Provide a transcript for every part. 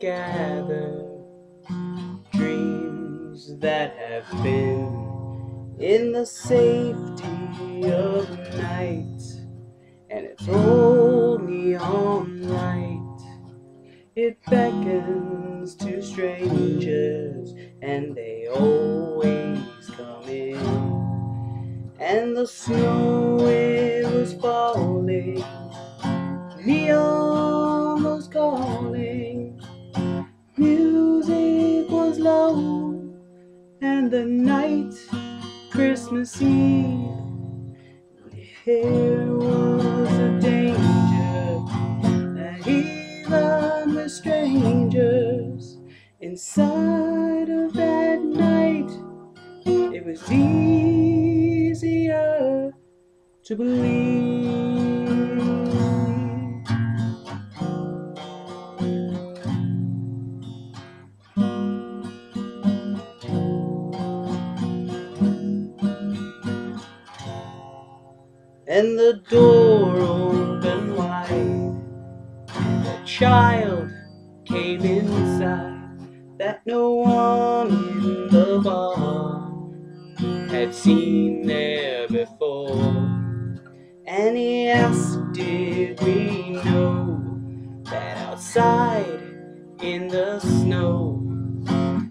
gather dreams that have been in the safety of night, and its old neon light, it beckons to strangers, and they always come in. And the snow, it was falling, neon was calling, music was low, and the night, Christmas Eve, here was a danger that even with strangers inside of that night, it was easier to believe. And the door opened wide, a child came inside that no one in the bar had seen there before. And he asked, did we know that outside in the snow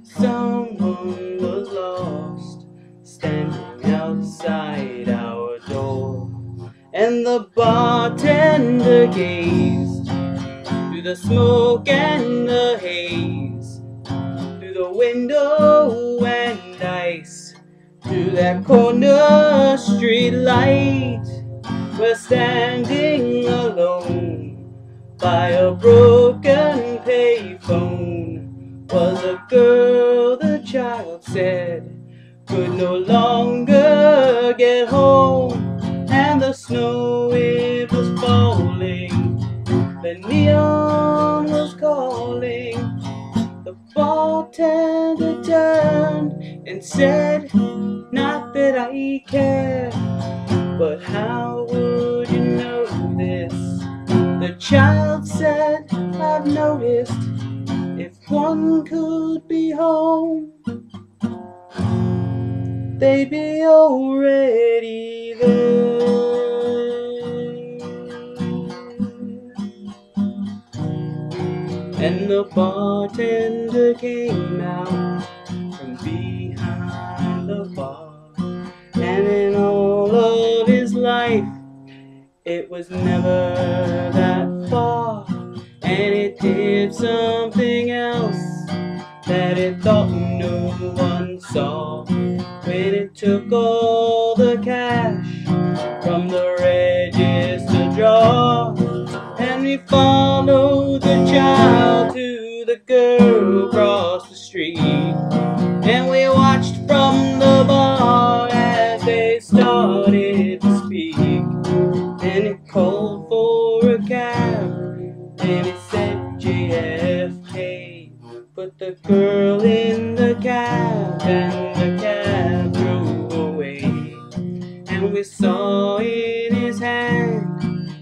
someone was lost, standing outside our door? And the bartender gazed through the smoke and the haze, through the window and ice, through that corner street light. We're standing alone by a broken payphone. Was a girl, the child said, could no longer get home. And the snow, it was falling, the neon was calling. The bartender turned and said, not that I care, but how would you know this? The child said, I've noticed, if one could be home, they'd be already there. And the bartender came out from behind the bar, and in all of his life, it was never that far. And it did something else that it thought no one saw, when it took all the cash from the register drawer. And we followed the child to the girl across the street, and we watched from the bar as they started to speak. And it called for a cab, and it said JFK. Put the girl in the cab, and the cab drove away. And we saw in his hand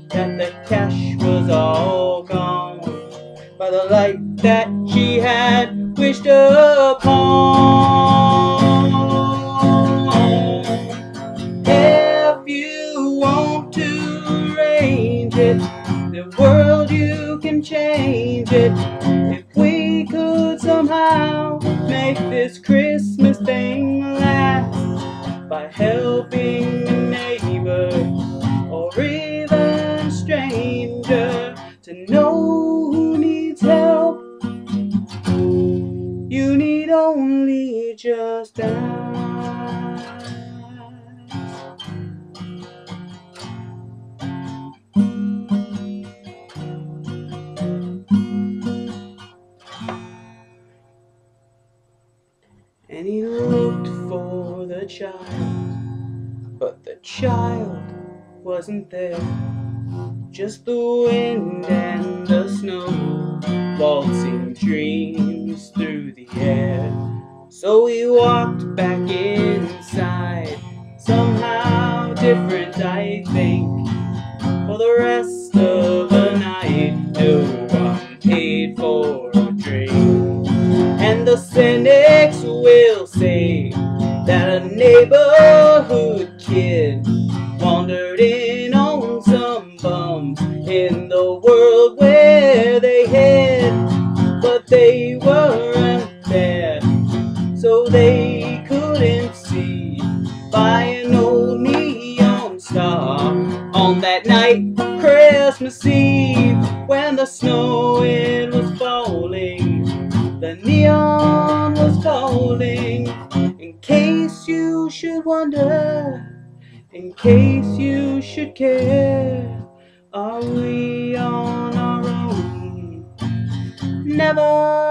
that the cash was all gone, by the light that she had wished upon. If you want to arrange it, the world, you can change it. If we could somehow make this Christmas thing last, by helping a neighbor or even a stranger to know who needs help, you need only just ask. And he looked for the child, but the child wasn't there. Just the wind and the snow, waltzing dreams through the air. So we walked back inside, somehow different, I think. For the rest of the night, no one paid for a drink. the cynics will say that a neighborhood kid wandered in on some bums in the world where they hid, but they weren't there, so they couldn't see by an old neon star on that night, Christmas Eve, when the snow it was falling, the neon was calling. In case you should wonder, in case you should care, are we on our own? Never